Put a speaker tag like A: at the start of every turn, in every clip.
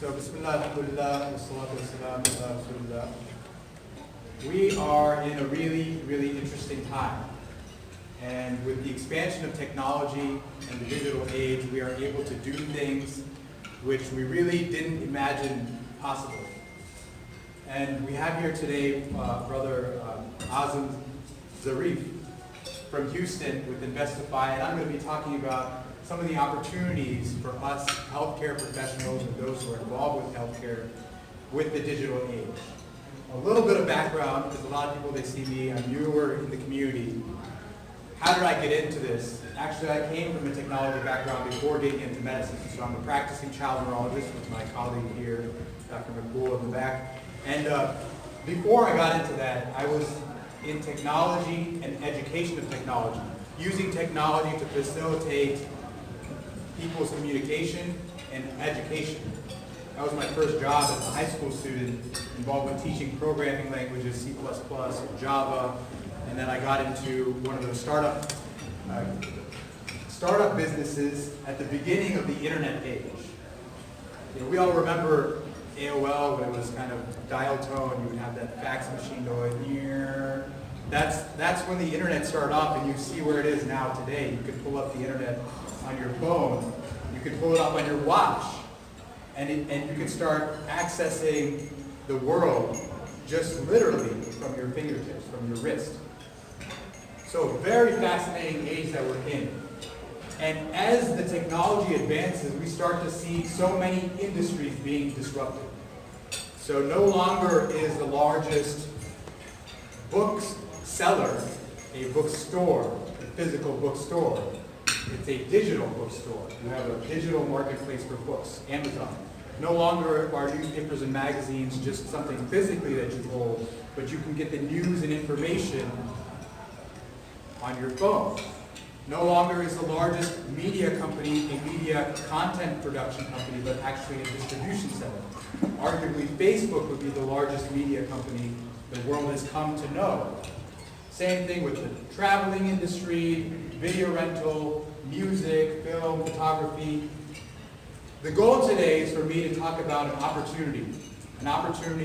A: So, Bismillah, alhamdulillah, wassalatu wassalamu ala rasulillah. We are in a really, really interesting time. And with the expansion of technology and the digital age, we are able to do things which we really didn't imagine possible. And we have here today Brother Azam Zarif from Houston with Investofy, and I'm going to be talking about some of the opportunities for us healthcare professionals and those who are involved with healthcare with the digital age. A little bit of background, because a lot of people, they see me, I'm newer in the community. How did I get into this? Actually, I came from a technology background before getting into medicine. So I'm a practicing child neurologist with my colleague here, Dr. McCool in the back. And before I got into that, I was in technology and education of technology, using technology to facilitate people's communication and education. That was my first job as a high school student, involved with teaching programming languages, C++, Java, and then I got into one of those startup businesses at the beginning of the internet age. You know, we all remember AOL when it was kind of dial tone. You would have that fax machine going here. That's when the internet started off, and you see where it is now today. You can pull up the internet on your phone. You can pull it up on your watch, and you can start accessing the world just literally from your fingertips, from your wrist. So very fascinating age that we're in. And as the technology advances, we start to see so many industries being disrupted. So no longer is the largest books seller a bookstore, a physical bookstore. It's a digital bookstore. You have a digital marketplace for books, Amazon. No longer are newspapers and magazines just something physically that you hold, but you can get the news and information on your phone. No longer is the largest media company a media content production company, but actually a distribution center. Arguably, Facebook would be the largest media company the world has come to know. Same thing with the traveling industry, video rental, music, film, photography. The goal today is for me to talk about an opportunity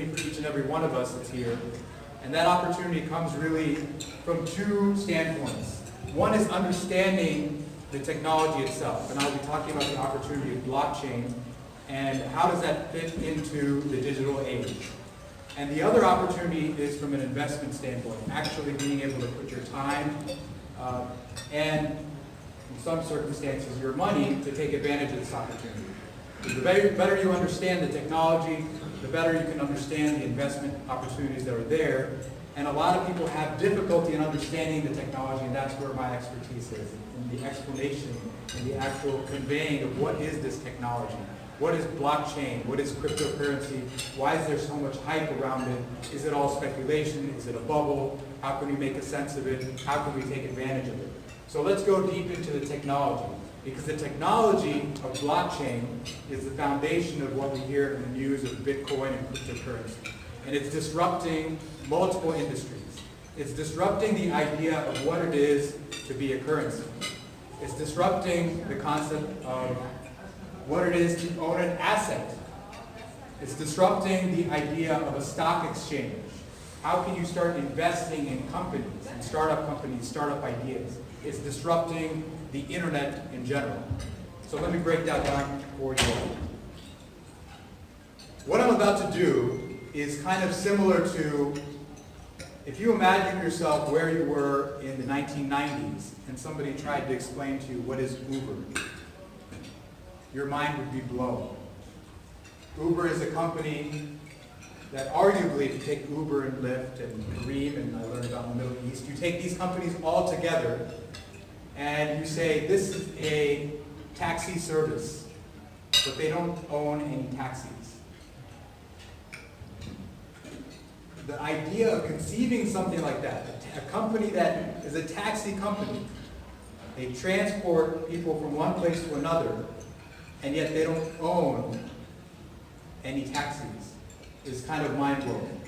A: for each and every one of us that's here. And that opportunity comes really from two standpoints. One is understanding the technology itself, and I'll be talking about the opportunity of blockchain and how does that fit into the digital age. And the other opportunity is from an investment standpoint, actually being able to put your time and, in some circumstances, your money to take advantage of this opportunity. The better you understand the technology, the better you can understand the investment opportunities that are there. And a lot of people have difficulty in understanding the technology, and that's where my expertise is, in the explanation and the actual conveying of what is this technology. What is blockchain? What is cryptocurrency? Why is there so much hype around it? Is it all speculation? Is it a bubble? How can we make a sense of it? How can we take advantage of it? So let's go deep into the technology, because the technology of blockchain is the foundation of what we hear in the news of Bitcoin and cryptocurrency. And it's disrupting multiple industries. It's disrupting the idea of what it is to be a currency. It's disrupting the concept of what it is to own an asset. It's disrupting the idea of a stock exchange. How can you start investing in companies, in startup ideas? It's disrupting the internet in general. So let me break that down for you. What I'm about to do is kind of similar to if you imagine yourself where you were in the 1990s and somebody tried to explain to you what is Uber. Your mind would be blown. Uber is a company that arguably, if you take Uber and Lyft and Careem, and I learned about in the Middle East, you take these companies all together and you say this is a taxi service, but they don't own any taxis. The idea of conceiving something like that, a company that is a taxi company, they transport people from one place to another, and yet they don't own any taxis, is kind of mind-blowing.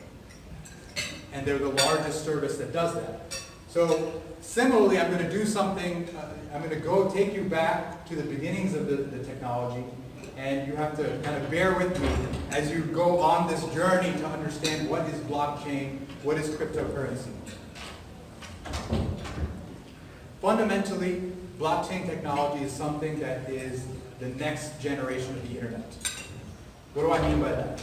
A: And they're the largest service that does that. So similarly, I'm going to do something, I'm going to take you back to the beginnings of the technology and you have to kind of bear with me as you go on this journey to understand what is blockchain, what is cryptocurrency. Fundamentally, blockchain technology is something that is the next generation of the internet. What do I mean by that?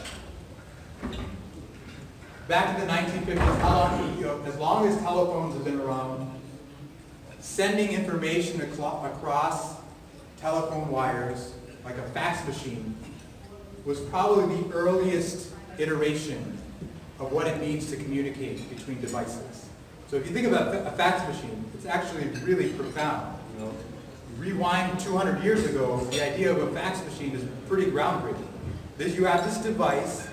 A: Back in the 1950s, as long as telephones have been around, sending information across telephone wires, like a fax machine, was probably the earliest iteration of what it means to communicate between devices. So if you think about a fax machine, it's actually really profound. Rewind 200 years ago, the idea of a fax machine is pretty groundbreaking. You have this device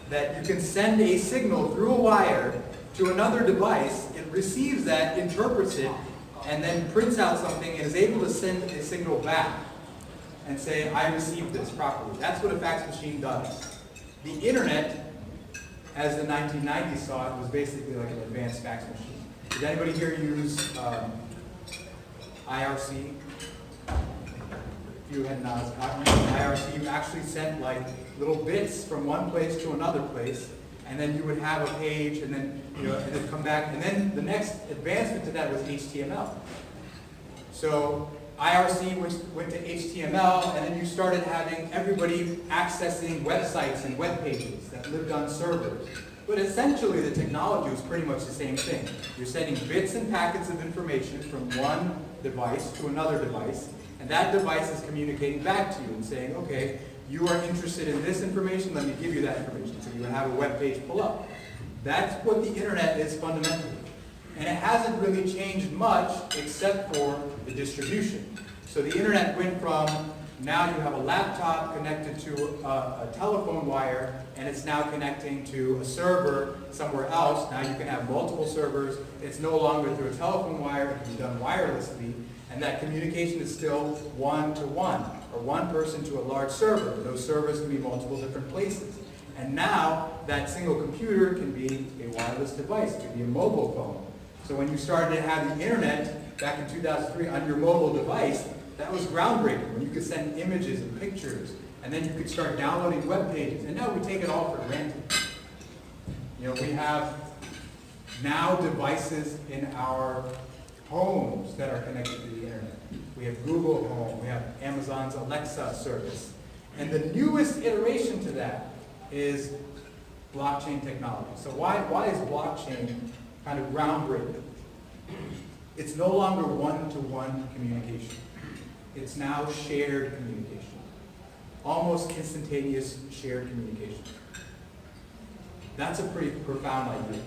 A: that you can send a signal through a wire to another device. It receives that, interprets it, and then prints out something and is able to send a signal back and say, I received this properly. That's what a fax machine does. The internet, as the 1990s saw it, was basically like an advanced fax machine. Does anybody here use IRC? If you had not used IRC, you actually sent like little bits from one place to another place, and then you would have a page, and then and then come back, and then the next advancement to that was HTML. So IRC went to HTML, and then you started having everybody accessing websites and web pages that lived on servers. But essentially, the technology was pretty much the same thing. You're sending bits and packets of information from one device to another device, and that device is communicating back to you and saying, okay, you are interested in this information, let me give you that information. So you would have a web page pull up. That's what the internet is fundamentally. And it hasn't really changed much except for the distribution. So the internet went from, now you have a laptop connected to a telephone wire, and it's now connecting to a server somewhere else. Now you can have multiple servers. It's no longer through a telephone wire, it can be done wirelessly, and that communication is still one-to-one, or one person to a large server. Those servers can be multiple different places. And now that single computer can be a wireless device, it can be a mobile phone. So when you started to have the internet back in 2003 on your mobile device, that was groundbreaking, when you could send images and pictures, and then you could start downloading web pages. And now we take it all for granted. We have now devices in our homes that are connected to the internet. We have Google Home, we have Amazon's Alexa service. And the newest iteration to that is blockchain technology. So why is blockchain kind of groundbreaking? It's no longer one-to-one communication. It's now shared communication. Almost instantaneous shared communication. That's a pretty profound idea.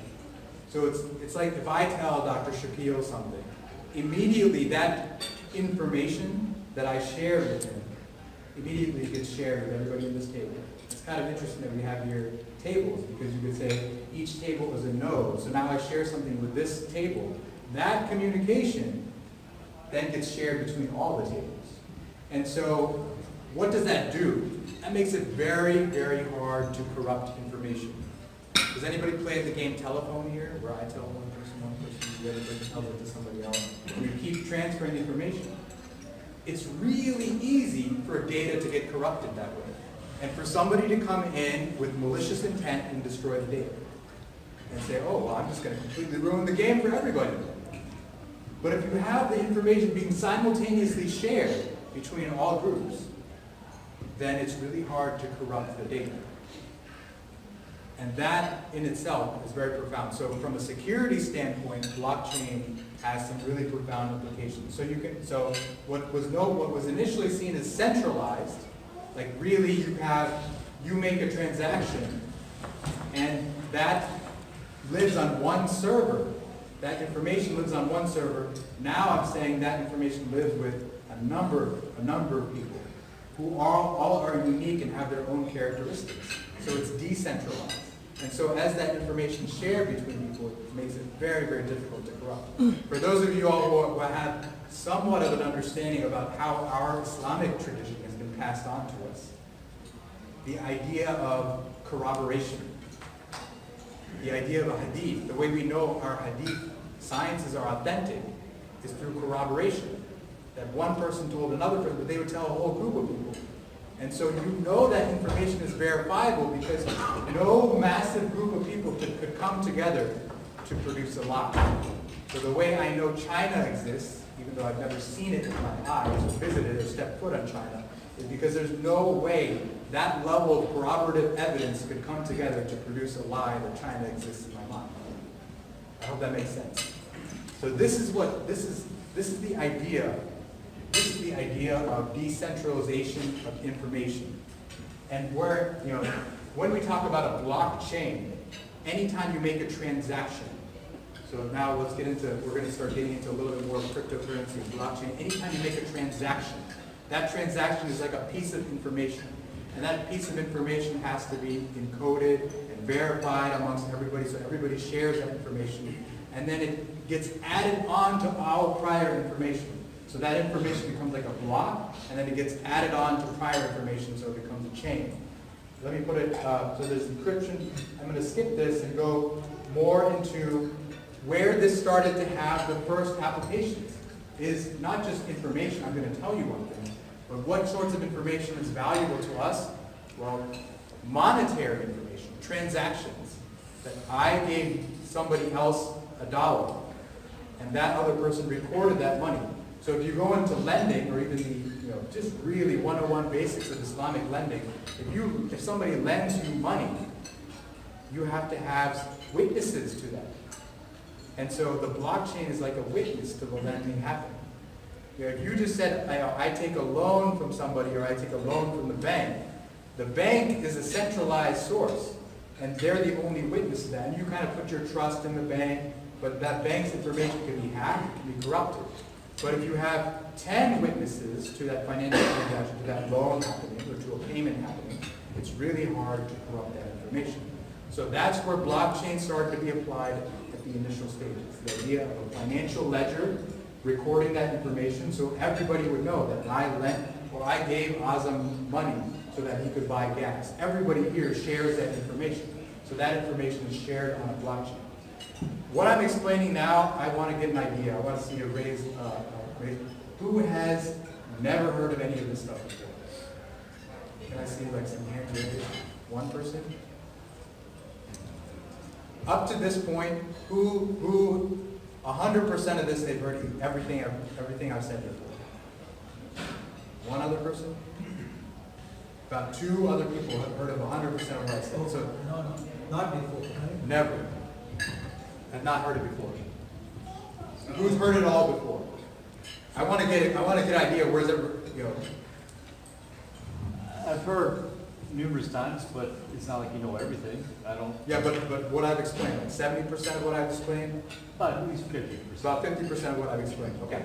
A: So it's like if I tell Dr. Shakil something, immediately that information that I shared with him immediately gets shared with everybody in this table. It's kind of interesting that we have here tables, because you could say each table is a node. So now I share something with this table. That communication then gets shared between all the tables. And so what does that do? That makes it very, very hard to corrupt information. Does anybody play the game telephone here, where I tell one person, the other person tells it to somebody else, and you keep transferring information? It's really easy for data to get corrupted that way, and for somebody to come in with malicious intent and destroy the data and say, oh, well, I'm just going to completely ruin the game for everybody. But if you have the information being simultaneously shared between all groups, then it's really hard to corrupt the data. And that in itself is very profound. So from a security standpoint, blockchain has some really profound implications. So what was initially seen as centralized, like really you make a transaction and that lives on one server. That information lives on one server. Now I'm saying that information lives with a number of people who all are unique and have their own characteristics. So it's decentralized. And so as that information is shared between people, it makes it very, very difficult to corrupt. For those of you all who have somewhat of an understanding about how our Islamic tradition has been passed on to us, the idea of corroboration, the idea of a hadith, the way we know our hadith sciences are authentic is through corroboration. That one person told another person, but they would tell a whole group of people. And so you know that information is verifiable because no massive group of people could come together to produce a lie. So the way I know China exists, even though I've never seen it with my eyes or visited or stepped foot on China, is because there's no way that level of corroborative evidence could come together to produce a lie that China exists in my mind. I hope that makes sense. So this is the idea. This is the idea of decentralization of information. And where, when we talk about a blockchain, anytime you make a transaction, so now we're going to start getting into a little bit more cryptocurrency and blockchain. Anytime you make a transaction, that transaction is like a piece of information. And that piece of information has to be encoded and verified amongst everybody, so everybody shares that information. And then it gets added on to our prior information. So that information becomes like a block, and then it gets added on to prior information, so it becomes a chain. Let me put it, so there's encryption. I'm going to skip this and go more into where this started to have the first applications. Is not just information, I'm going to tell you one thing, but what sorts of information is valuable to us? Well, monetary information, transactions, that I gave somebody else $1, and that other person recorded that money. So if you go into lending, or even the just really 101 basics of Islamic lending, if somebody lends you money, you have to have witnesses to that. And so the blockchain is like a witness to the lending happening. If you just said, I take a loan from somebody, or I take a loan from the bank is a centralized source, and they're the only witness to that. And you kind of put your trust in the bank, but that bank's information can be hacked, it can be corrupted. But if you have 10 witnesses to that financial transaction, to that loan happening, or to a payment happening, it's really hard to corrupt that information. So that's where blockchain started to be applied at the initial stages. The idea of a financial ledger, recording that information so everybody would know that I lent, or I gave Azam money so that he could buy gas. Everybody here shares that information. So that information is shared on a blockchain. What I'm explaining now, I want to get an idea. I want to see a raise. Who has never heard of any of this stuff before? Can I see like some hands raised? One person? Up to this point, who 100% of this, they've heard everything I've said before? One other person? About 2 other people have heard of 100% of what I said. So,
B: No, not before.
A: never. Have not heard it before. Who's heard it all before? I want to get an idea. Where's it?
C: I've heard numerous times, but it's not like you know everything. I don't.
A: Yeah, but what I've explained, like 70% of what I've explained.
C: But at least 50%.
A: About 50% of what I've explained. Okay.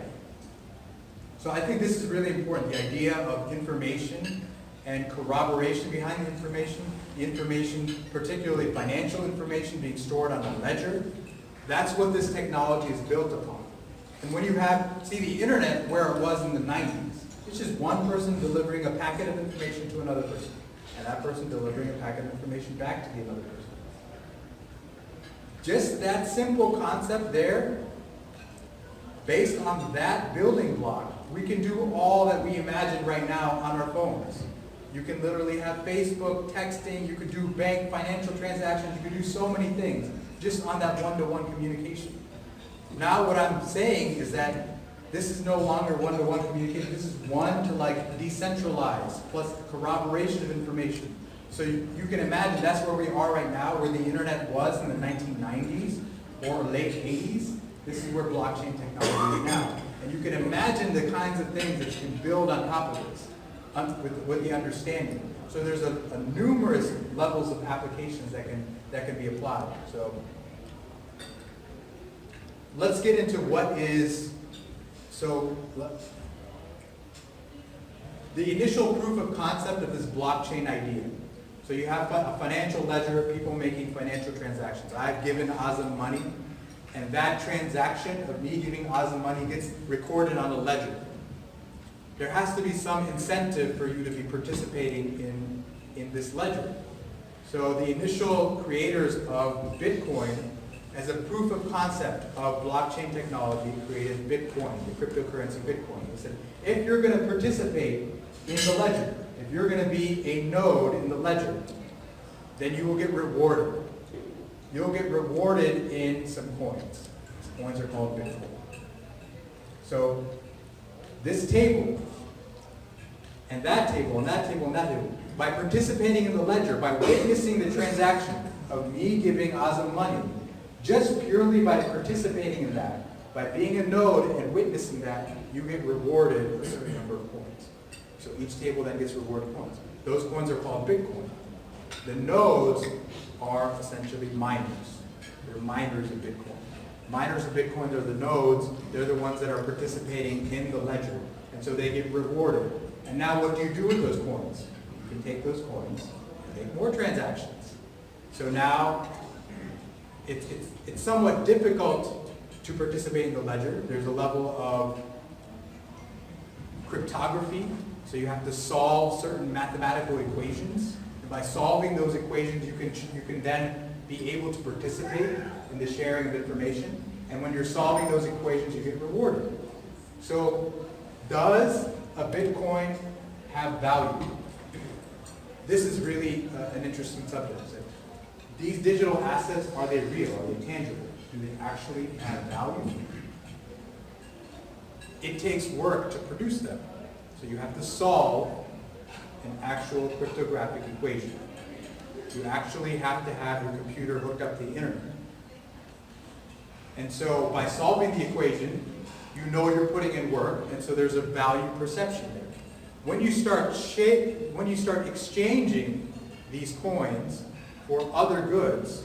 A: So I think this is really important. The idea of information and corroboration behind the information, particularly financial information, being stored on a ledger. That's what this technology is built upon. And when you see the internet where it was in the 90s, it's just one person delivering a packet of information to another person, and that person delivering a packet of information back to the other person. Just that simple concept there, based on that building block, we can do all that we imagine right now on our phones. You can literally have Facebook, texting, you could do bank financial transactions, you could do so many things just on that one-to-one communication. Now what I'm saying is that this is no longer one-to-one communication, this is one-to decentralized plus corroboration of information. So you can imagine that's where we are right now, where the internet was in the 1990s or late 80s. This is where blockchain technology is now. And you can imagine the kinds of things that you can build on top of this with the understanding. So there's a numerous levels of applications that can be applied. So let's get into what is, the initial proof of concept of this blockchain idea. So you have a financial ledger, people making financial transactions. I've given Azam money, and that transaction of me giving Azam money gets recorded on a ledger. There has to be some incentive for you to be participating in this ledger. So the initial creators of Bitcoin, as a proof of concept of blockchain technology, created Bitcoin, the cryptocurrency Bitcoin. They said, if you're going to participate in the ledger, if you're going to be a node in the ledger, then you will get rewarded. You'll get rewarded in some coins. These coins are called Bitcoin. So this table, and that table, and that table, and that table, by participating in the ledger, by witnessing the transaction of me giving Azam money, just purely by participating in that, by being a node and witnessing that, you get rewarded a certain number of coins. So each table then gets rewarded coins. Those coins are called Bitcoin. The nodes are essentially miners. They're miners of Bitcoin. Miners of Bitcoin are the nodes. They're the ones that are participating in the ledger. And so they get rewarded. And now what do you do with those coins? You can take those coins and make more transactions. So now it's somewhat difficult to participate in the ledger. There's a level of cryptography. So you have to solve certain mathematical equations. And by solving those equations, you can then be able to participate in the sharing of information. And when you're solving those equations, you get rewarded. So does a Bitcoin have value? This is really an interesting subject. So these digital assets, are they real? Are they tangible? Do they actually have value? It takes work to produce them. So you have to solve an actual cryptographic equation. You actually have to have your computer hooked up to the internet. And so by solving the equation, you know you're putting in work, and so there's a value perception there. When you start exchanging these coins for other goods,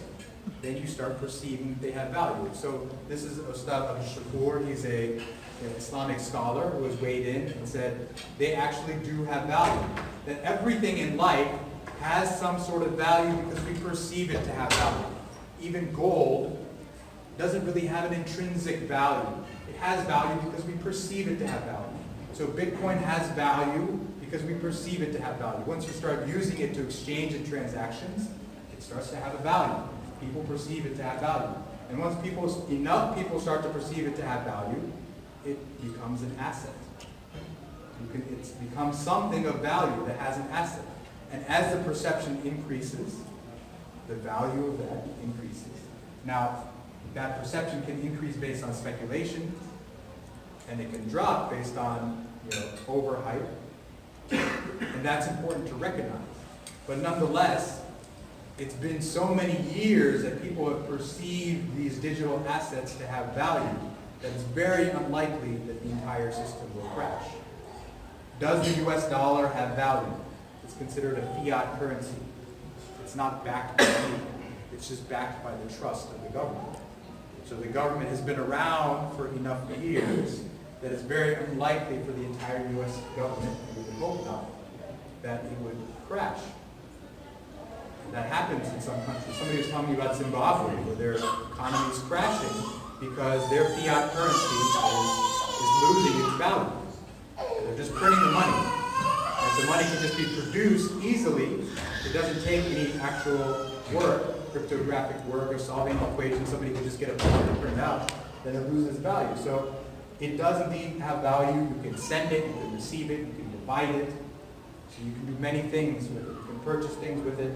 A: then you start perceiving they have value. So this is Ustad Abu Shakur. He's an Islamic scholar who has weighed in and said they actually do have value. That everything in life has some sort of value because we perceive it to have value. Even gold doesn't really have an intrinsic value. It has value because we perceive it to have value. So Bitcoin has value because we perceive it to have value. Once you start using it to exchange in transactions, it starts to have a value. People perceive it to have value. And once enough people start to perceive it to have value, it becomes an asset. It becomes something of value that has an asset. And as the perception increases, the value of that increases. Now, that perception can increase based on speculation, and it can drop based on overhype. And that's important to recognize. But nonetheless, it's been so many years that people have perceived these digital assets to have value that it's very unlikely that the entire system will crash. Does the US dollar have value? It's considered a fiat currency. It's not backed by anything. It's just backed by the trust of the government. So the government has been around for enough years that it's very unlikely for the entire US government, and we would hope not, that it would crash. That happens in some countries. Somebody was telling me about Zimbabwe, where their economy is crashing because their fiat currency is losing its value. They're just printing the money. If the money can just be produced easily, it doesn't take any actual work, cryptographic work, or solving equations. Somebody can just get a paper and print it out, then it loses value. So it does indeed have value. You can send it, you can receive it, you can divide it. So you can do many things with it. You can purchase things with it.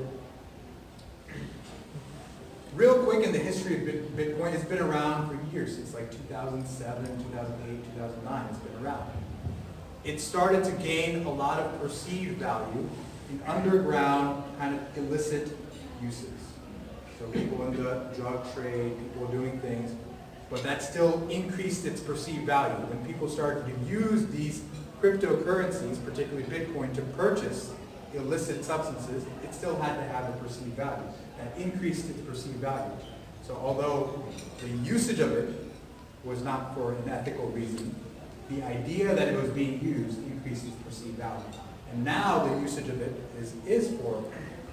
A: Real quick in the history of Bitcoin, it's been around for years. Since like 2007, 2008, 2009, it's been around. It started to gain a lot of perceived value in underground kind of illicit uses. So people in the drug trade, people doing things, but that still increased its perceived value. When people started to use these cryptocurrencies, particularly Bitcoin, to purchase illicit substances, it still had to have a perceived value. That increased its perceived value. So although the usage of it was not for an ethical reason, the idea that it was being used increased its perceived value. And now the usage of it is for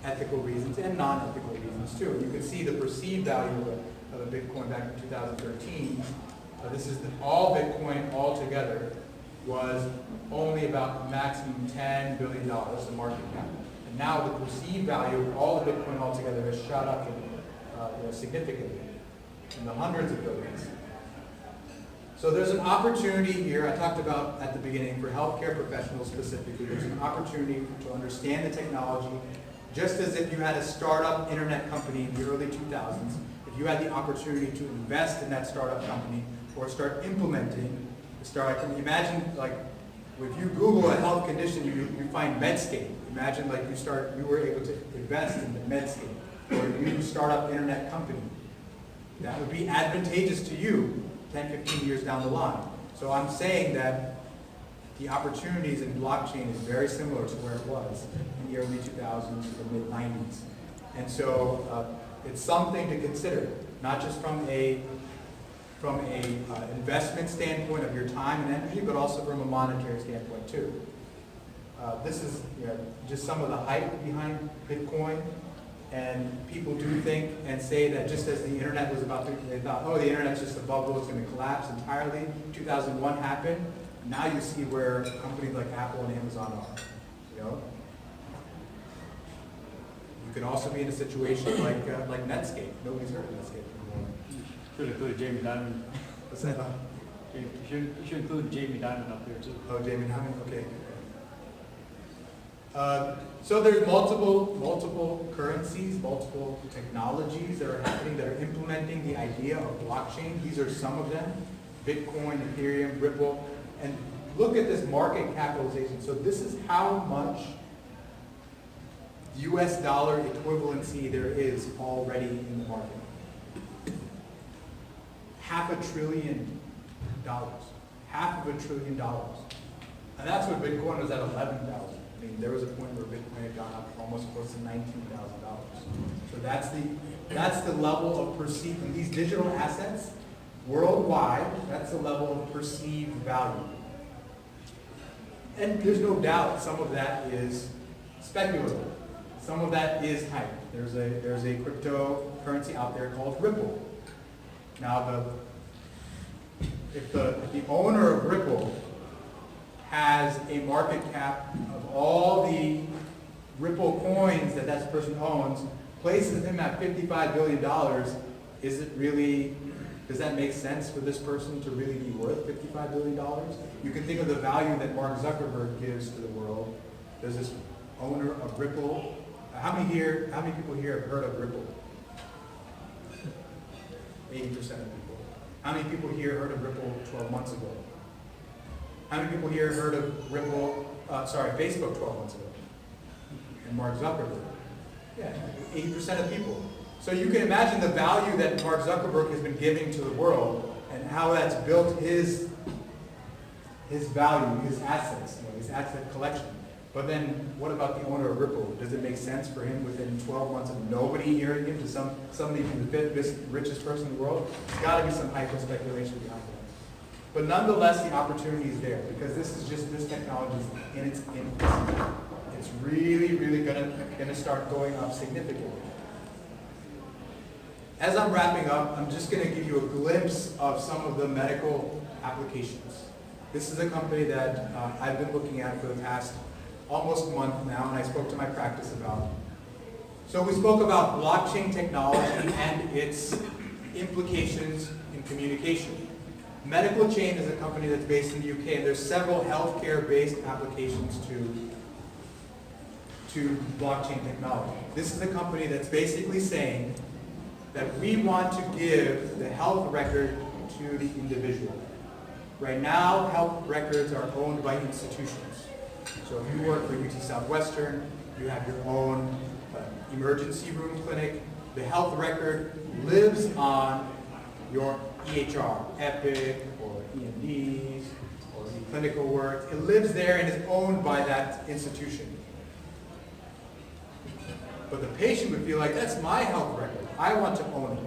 A: ethical reasons and non-ethical reasons too. You can see the perceived value of a Bitcoin back in 2013. This is all Bitcoin altogether was only about maximum $10 billion, the market cap. And now the perceived value of all the Bitcoin altogether has shot up significantly in the hundreds of billions. So there's an opportunity here, I talked about at the beginning, for healthcare professionals specifically, there's an opportunity to understand the technology, just as if you had a startup internet company in the early 2000s, if you had the opportunity to invest in that startup company or start implementing the startup company. Imagine, like, if you Google a health condition, you find Medscape. Imagine, like, you were able to invest in the Medscape, or you start up internet company. That would be advantageous to you 10, 15 years down the line. So I'm saying that the opportunities in blockchain is very similar to where it was in the early 2000s to the mid-90s. And so it's something to consider, not just from a investment standpoint of your time and energy, but also from a monetary standpoint too. This is just some of the hype behind Bitcoin. And people do think and say that just as the internet was about to, they thought, oh, the internet's just a bubble, it's going to collapse entirely. 2001 happened. Now you see where companies like Apple and Amazon are. You could also be in a situation like Netscape. Nobody's heard of Netscape anymore.
C: Should include Jamie Dimon.
A: What's that?
C: You should include Jamie Dimon up there too.
A: Oh, Jamie Dimon. Okay. So there's multiple currencies, multiple technologies that are happening that are implementing the idea of blockchain. These are some of them: Bitcoin, Ethereum, Ripple. And look at this market capitalization. So this is how much US dollar equivalency there is already in the market. $500 billion. $500 billion. And that's what Bitcoin was at 11,000. I mean, there was a point where Bitcoin had gone up almost close to $19,000. So that's the level of perceived, and these digital assets, worldwide, that's the level of perceived value. And there's no doubt some of that is speculative. Some of that is hype. There's a cryptocurrency out there called Ripple. Now, if the owner of Ripple has a market cap of all the Ripple coins that person owns, places him at $55 billion, is it really, does that make sense for this person to really be worth $55 billion? You can think of the value that Mark Zuckerberg gives to the world. There's this owner of Ripple. How many people here have heard of Ripple? 80% of people. How many people here heard of Ripple 12 months ago? How many people here heard of Facebook 12 months ago? And Mark Zuckerberg? Yeah, 80% of people. So you can imagine the value that Mark Zuckerberg has been giving to the world and how that's built his value, his assets, his asset collection. But then what about the owner of Ripple? Does it make sense for him within 12 months of nobody hearing him to somebody from the richest person in the world? There's got to be some hyper speculation behind that. But nonetheless, the opportunity is there because this technology is in its infancy. It's really, really going to start going up significantly. As I'm wrapping up, I'm just going to give you a glimpse of some of the medical applications. This is a company that I've been looking at for the past almost month now, and I spoke to my practice about. So we spoke about blockchain technology and its implications in communication. Medical Chain is a company that's based in the UK, and there's several healthcare-based applications to blockchain technology. This is a company that's basically saying that we want to give the health record to the individual. Right now, health records are owned by institutions. So if you work for UT Southwestern, you have your own emergency room clinic. The health record lives on your EHR, Epic, or EMDs, or the clinical work. It lives there and is owned by that institution. But the patient would feel like, that's my health record. I want to own it.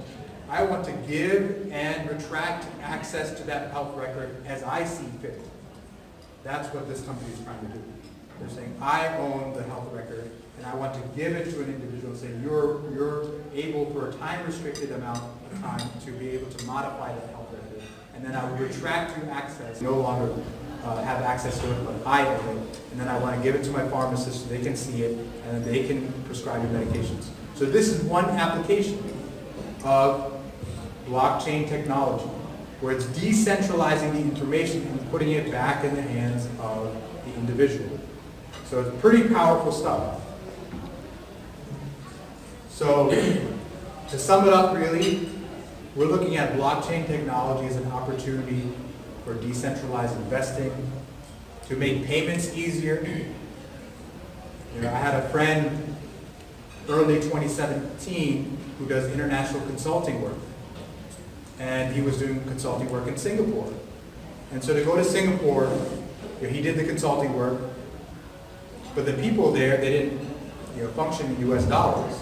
A: I want to give and retract access to that health record as I see fit. That's what this company is trying to do. They're saying, I own the health record, and I want to give it to an individual and say, you're able for a time-restricted amount of time to be able to modify that health record, and then I will retract you access, no longer have access to it, but I own it, and then I want to give it to my pharmacist so they can see it, and then they can prescribe your medications. So this is one application of blockchain technology. where it's decentralizing the information and putting it back in the hands of the individual. So it's pretty powerful stuff. So to sum it up really, we're looking at blockchain technology as an opportunity for decentralized investing, to make payments easier. You know, I had a friend early 2017 who does international consulting work. And he was doing consulting work in Singapore. And so to go to Singapore, you know, he did the consulting work, but the people there, they didn't function in US dollars.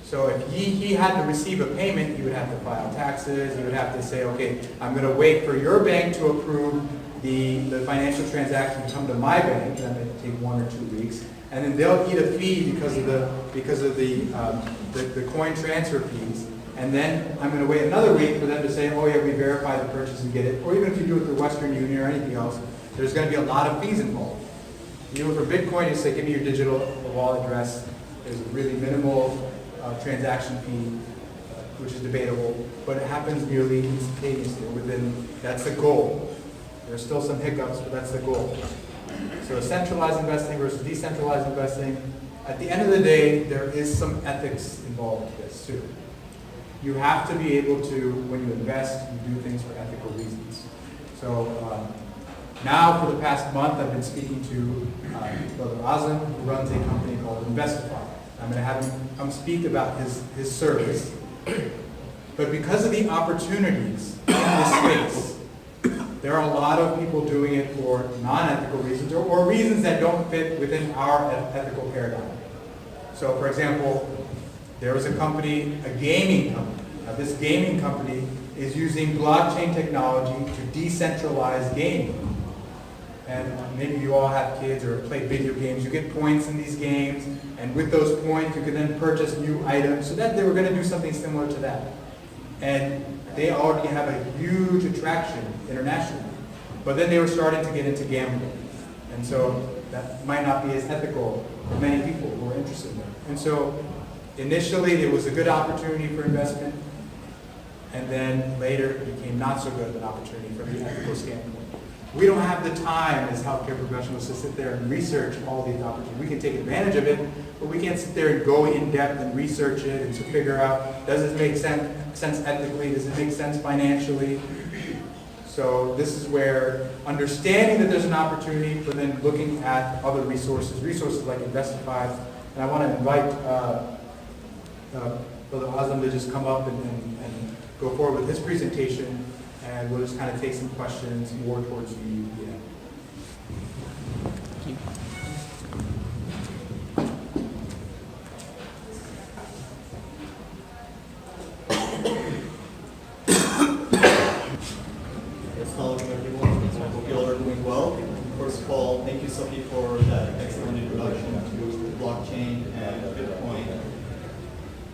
A: So if he had to receive a payment, he would have to file taxes, he would have to say, okay, I'm going to wait for your bank to approve the financial transaction to come to my bank, and that may take 1 or 2 weeks, and then they'll eat a fee because of the coin transfer fees, and then I'm going to wait another week for them to say, oh yeah, we verified the purchase and get it, or even if you do it through Western Union or anything else, there's going to be a lot of fees involved. You know, for Bitcoin, you say, give me your digital wallet address. There's a really minimal transaction fee, which is debatable, but it happens nearly instantaneously within, that's the goal. There's still some hiccups, but that's the goal. So centralized investing versus decentralized investing. At the end of the day, there is some ethics involved with this too. You have to be able to, when you invest, you do things for ethical reasons. So now for the past month, I've been speaking to Brother Azam, who runs a company called Investofy. I'm going to have him come speak about his service. But because of the opportunities in this space, there are a lot of people doing it for non-ethical reasons or reasons that don't fit within our ethical paradigm. So for example, there was a company, a gaming company. Now this gaming company is using blockchain technology to decentralize gaming. And maybe you all have kids or play video games. You get points in these games, and with those points, you can then purchase new items. So that they were going to do something similar to that. And they already have a huge attraction internationally. But then they were starting to get into gambling. And so that might not be as ethical for many people who are interested in it. And so initially, it was a good opportunity for investment. And then later, it became not so good of an opportunity from the ethical standpoint. We don't have the time as healthcare professionals to sit there and research all these opportunities. We can take advantage of it, but we can't sit there and go in depth and research it and to figure out, does it make sense ethically? Does it make sense financially? So this is where understanding that there's an opportunity, but then looking at other resources like Investofy. And I want to invite Brother Azam to just come up and go forward with his presentation. And we'll just kind of take some questions more towards the end.
B: Thank you.
D: Hello everyone, I hope you all are doing well. First of all, thank you Sophie for that excellent introduction to blockchain and Bitcoin.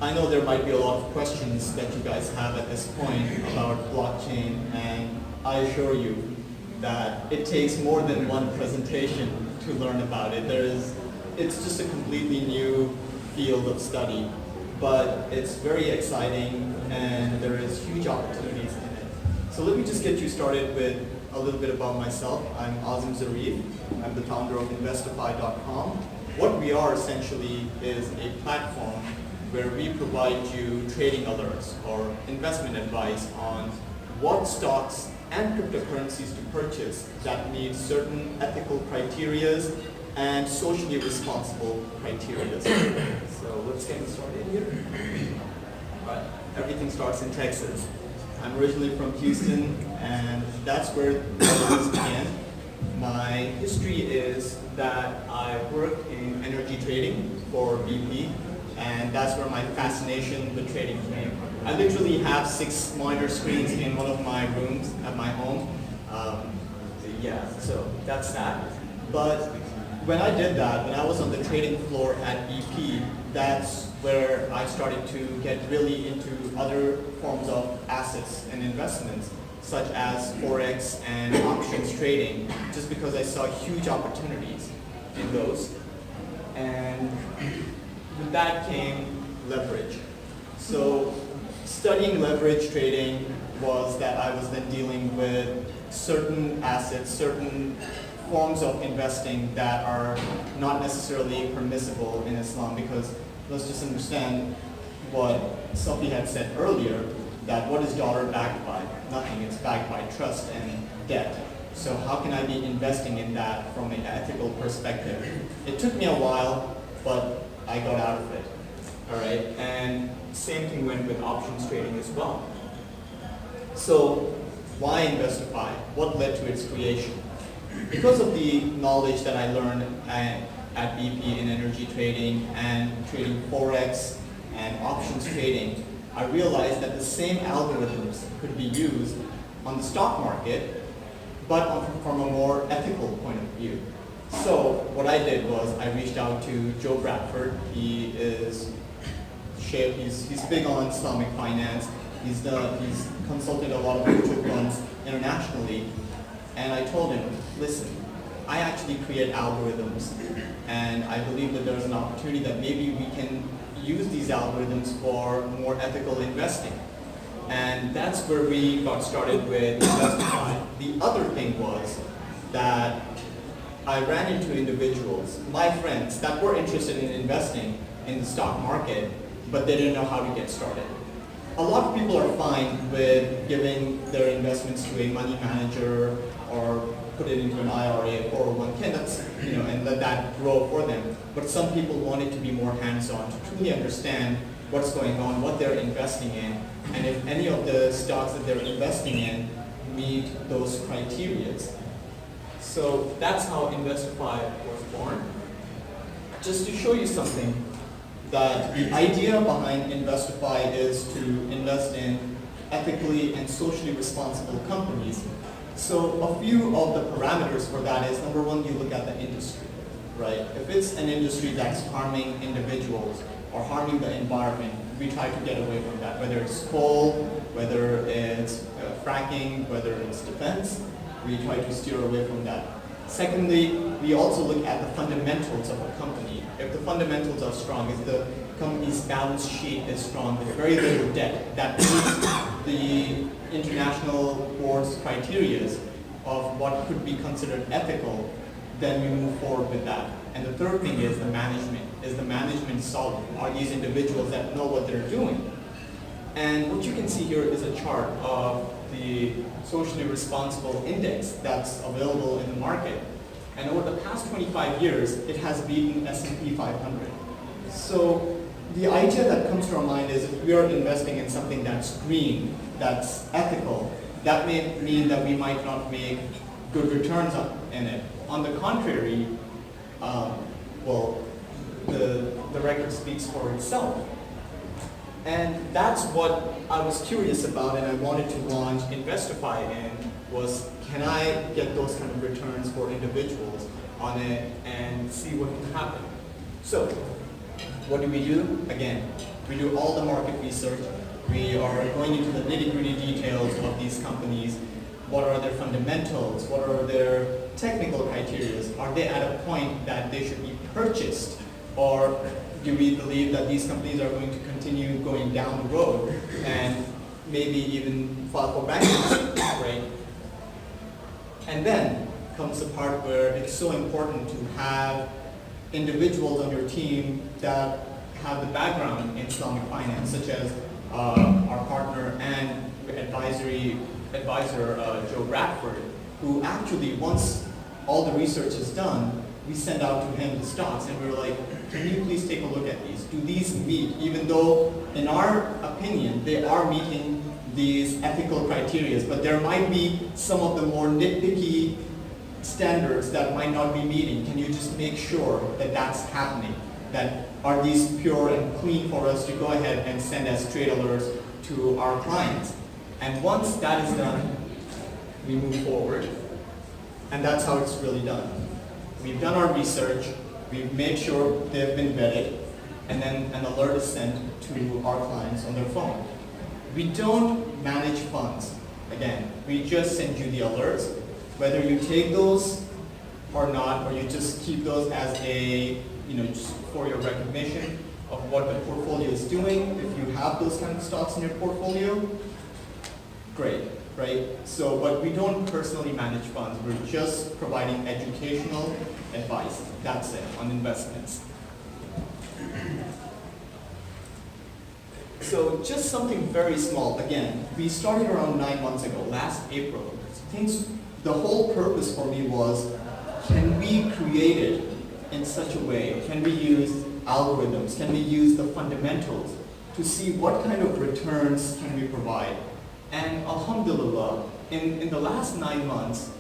D: I know there might be a lot of questions that you guys have at this point about blockchain, and I assure you that it takes more than one presentation to learn about it. It's just a completely new field of study, but it's very exciting and there is huge opportunities in it. So let me just get you started with a little bit about myself. I'm Azam Zarif. I'm the founder of Investofy.com. What we are essentially is a platform where we provide you trading alerts or investment advice on what stocks and cryptocurrencies to purchase that meet certain ethical criteria and socially responsible criteria. So let's get started here. All right. Everything starts in Texas. I'm originally from Houston, and that's where this began. My history is that I worked in energy trading for BP, and that's where my fascination with trading came. I literally have 6 monitor screens in one of my rooms at my home. So that's that. But when I did that, when I was on the trading floor at BP, that's where I started to get really into other forms of assets and investments, such as Forex and options trading, just because I saw huge opportunities in those. And with that came leverage. So studying leverage trading was that I was then dealing with certain assets, certain forms of investing that are not necessarily permissible in Islam, because let's just understand what Sophie had said earlier, that what is dollar backed by? Nothing. It's backed by trust and debt. So how can I be investing in that from an ethical perspective? It took me a while, but I got out of it. All right, and same thing went with options trading as well. So why Investofy? What led to its creation? Because of the knowledge that I learned at BP in energy trading and trading Forex and options trading, I realized that the same algorithms could be used on the stock market, but from a more ethical point of view. So what I did was I reached out to Joe Bradford. He's big on Islamic finance. He's consulted a lot of mutual funds internationally. And I told him, listen, I actually create algorithms, and I believe that there's an opportunity that maybe we can use these algorithms for more ethical investing. And that's where we got started with Investofy. The other thing was that I ran into individuals, my friends, that were interested in investing in the stock market, but they didn't know how to get started. A lot of people are fine with giving their investments to a money manager or put it into an IRA, 401k, and let that grow for them. But some people want it to be more hands-on, to truly understand what's going on, what they're investing in, and if any of the stocks that they're investing in meet those criteria. So that's how Investofy was born. Just to show you something, that the idea behind Investofy is to invest in ethically and socially responsible companies. So a few of the parameters for that is, number one, you look at the industry, right? If it's an industry that's harming individuals or harming the environment, we try to get away from that, whether it's coal, whether it's fracking, whether it's defense, we try to steer away from that. Secondly, we also look at the fundamentals of a company. If the fundamentals are strong, if the company's balance sheet is strong with very little debt, that meets the international board's criteria of what could be considered ethical, then we move forward with that. And the third thing is the management. Is the management solid? Are these individuals that know what they're doing? And what you can see here is a chart of the socially responsible index that's available in the market. And over the past 25 years, it has beaten S&P 500. So the idea that comes to our mind is if we are investing in something that's green, that's ethical, that may mean that we might not make good returns in it. On the contrary, the record speaks for itself. And that's what I was curious about, and I wanted to launch Investofy in, was can I get those kind of returns for individuals on it and see what can happen. So what do? Again, we do all the market research. We are going into the nitty-gritty details of these companies. What are their fundamentals? What are their technical criteria? Are they at a point that they should be purchased? Or do we believe that these companies are going to continue going down the road and maybe even file for bankruptcy, right? And then comes the part where it's so important to have individuals on your team that have the background in Islamic finance, such as our partner and advisor, Joe Bradford, who actually, once all the research is done, we send out to him the stocks and we're like, can you please take a look at these? Do these meet, even though in our opinion, they are meeting these ethical criteria, but there might be some of the more nitpicky standards that might not be meeting. Can you just make sure that that's happening? That are these pure and clean for us to go ahead and send as trade alerts to our clients? And once that is done, we move forward. And that's how it's really done. We've done our research, we've made sure they've been vetted, and then an alert is sent to our clients on their phone. We don't manage funds. Again, we just send you the alerts. Whether you take those or not, or you just keep those as a, just for your recognition of what the portfolio is doing, if you have those kind of stocks in your portfolio, great, right? So, but we don't personally manage funds. We're just providing educational advice. That's it, on investments. So just something very small. Again, we started around 9 months ago, last April. The whole purpose for me was, can we create it in such a way? Can we use algorithms? Can we use the fundamentals to see what kind of returns can we provide? And alhamdulillah, in the last 9 months,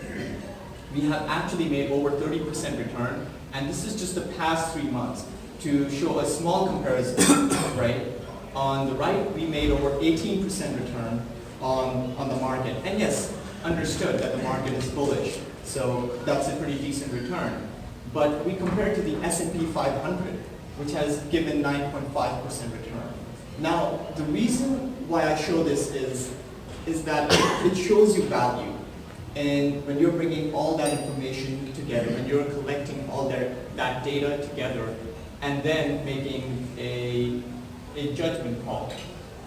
D: we have actually made over 30% return. And this is just the past 3 months to show a small comparison, right? On the right, we made over 18% return on the market. And yes, understood that the market is bullish, so that's a pretty decent return. But we compare to the S&P 500, which has given 9.5% return. Now, the reason why I show this is that it shows you value. And when you're bringing all that information together, when you're collecting all that data together, and then making a judgment call,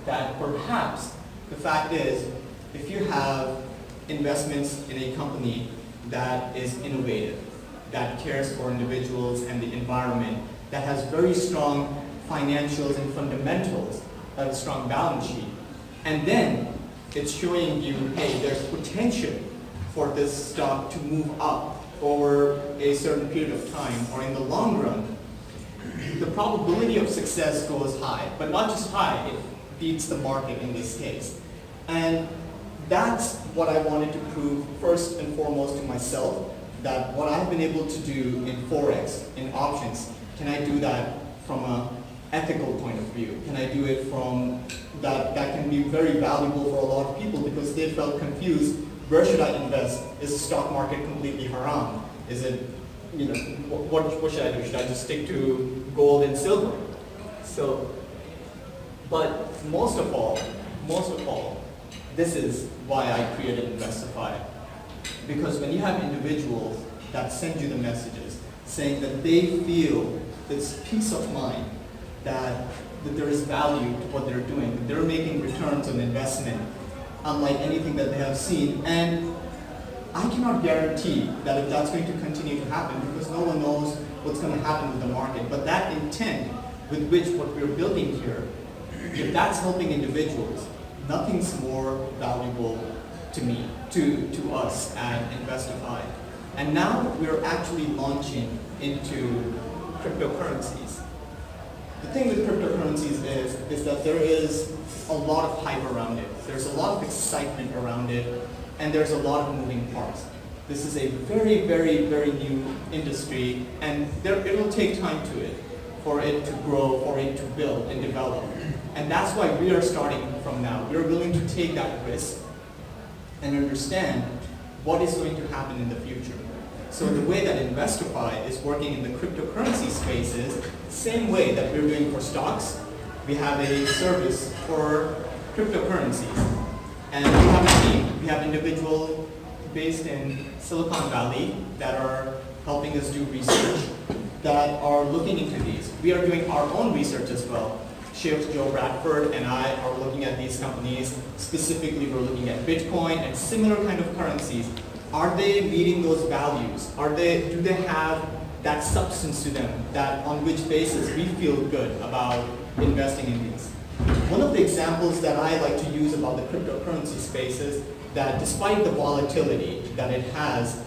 D: that perhaps the fact is, if you have investments in a company that is innovative, that cares for individuals and the environment, that has very strong financials and fundamentals, a strong balance sheet, and then it's showing you, hey, there's potential for this stock to move up over a certain period of time or in the long run, the probability of success goes high, but not just high, it beats the market in this case. And that's what I wanted to prove first and foremost to myself, that what I've been able to do in Forex, in options, can I do that from an ethical point of view? Can I do it from that can be very valuable for a lot of people because they felt confused. Where should I invest? Is the stock market completely haram? Is it, you know, what should I do? Should I just stick to gold and silver? So, but most of all, this is why I created Investofy. Because when you have individuals that send you the messages saying that they feel this peace of mind that there is value to what they're doing, that they're making returns on investment unlike anything that they have seen, and I cannot guarantee that if that's going to continue to happen because no one knows what's going to happen with the market, but that intent with which what we're building here, if that's helping individuals, nothing's more valuable to me, to us at Investofy. And now we're actually launching into cryptocurrencies. The thing with cryptocurrencies is that there is a lot of hype around it. There's a lot of excitement around it, and there's a lot of moving parts. This is a very, very, very new industry, and it will take time for it to grow, for it to build and develop. And that's why we are starting from now. We're willing to take that risk and understand what is going to happen in the future. So the way that Investofy is working in the cryptocurrency space is the same way that we're doing for stocks. We have a service for cryptocurrencies. And we have a team. We have individuals based in Silicon Valley that are helping us do research, that are looking into these. We are doing our own research as well. Shift, Joe Bradford, and I are looking at these companies. Specifically, we're looking at Bitcoin and similar kind of currencies. Are they meeting those values? Do they have that substance to them that on which basis we feel good about investing in these? One of the examples that I like to use about the cryptocurrency space is that despite the volatility that it has,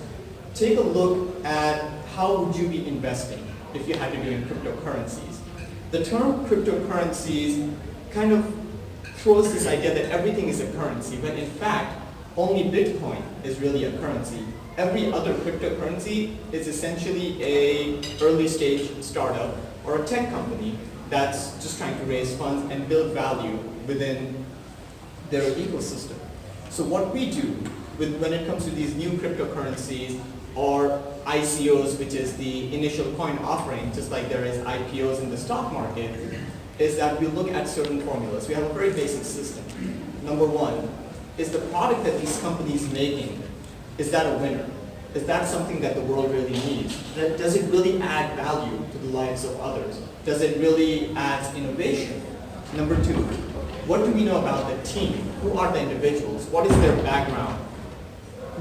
D: take a look at how would you be investing if you had to do in cryptocurrencies. The term cryptocurrencies kind of throws this idea that everything is a currency, but in fact, only Bitcoin is really a currency. Every other cryptocurrency is essentially a early stage startup or a tech company that's just trying to raise funds and build value within their ecosystem. So what we do when it comes to these new cryptocurrencies or ICOs, which is the initial coin offering, just like there is IPOs in the stock market, is that we look at certain formulas. We have a very basic system. Number one, is the product that these companies making, is that a winner? Is that something that the world really needs? Does it really add value to the lives of others? Does it really add innovation? Number two, What do we know about the team? Who are the individuals? What is their background?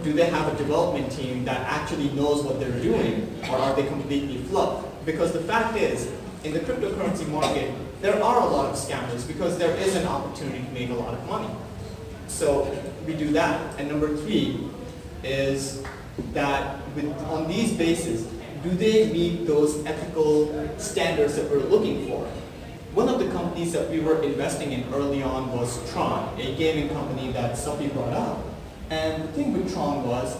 D: Do they have a development team that actually knows what they're doing, or are they completely fluff? Because the fact is, in the cryptocurrency market, there are a lot of scammers because there is an opportunity to make a lot of money. So we do that. And number 3 is that on these bases, do they meet those ethical standards that we're looking for? One of the companies that we were investing in early on was Tron, a gaming company that Sophie brought up. And the thing with Tron was,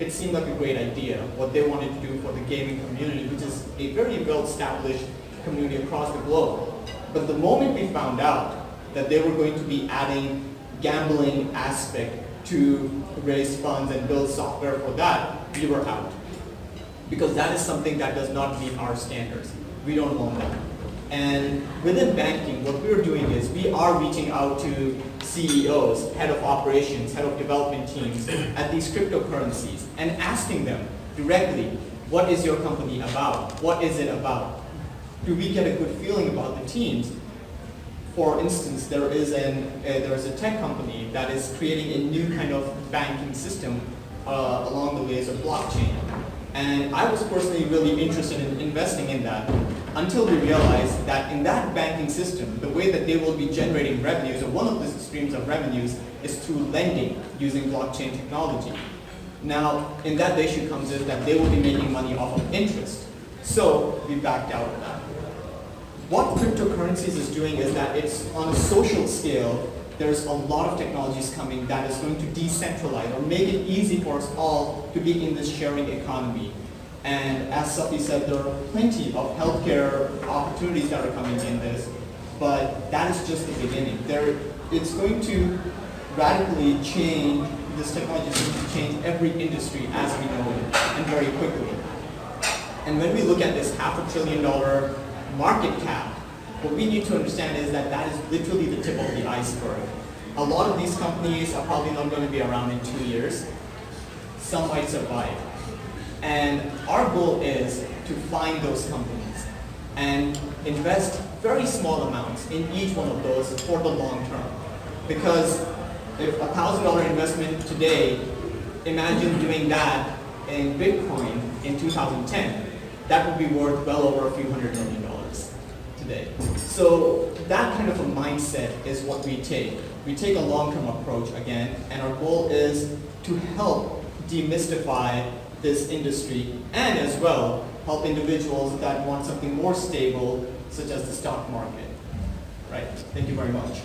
D: it seemed like a great idea, what they wanted to do for the gaming community, which is a very well-established community across the globe. But the moment we found out that they were going to be adding gambling aspect to raise funds and build software for that, we were out. Because that is something that does not meet our standards. We don't want that. And within banking, what we're doing is we are reaching out to CEOs, head of operations, head of development teams at these cryptocurrencies and asking them directly, what is your company about? What is it about? Do we get a good feeling about the teams? For instance, there is a tech company that is creating a new kind of banking system along the ways of blockchain. And I was personally really interested in investing in that until we realized that in that banking system, the way that they will be generating revenues, or one of the streams of revenues, is through lending using blockchain technology. Now, in that the issue comes is that they will be making money off of interest. So we backed out of that. What cryptocurrencies is doing is that it's on a social scale, there's a lot of technologies coming that is going to decentralize or make it easy for us all to be in this sharing economy. And as Sophie said, there are plenty of healthcare opportunities that are coming in this, but that is just the beginning. It's going to radically change, this technology is going to change every industry as we know it, and very quickly. And when we look at this $500 billion market cap, what we need to understand is that that is literally the tip of the iceberg. A lot of these companies are probably not going to be around in 2 years. Some might survive. And our goal is to find those companies and invest very small amounts in each one of those for the long term. Because if a $1,000 investment today, imagine doing that in Bitcoin in 2010, that would be worth well over a few $100 million today. So that kind of a mindset is what we take. We take a long-term approach again, and our goal is to help demystify this industry and as well help individuals that want something more stable, such as the stock market. Right? Thank you very much.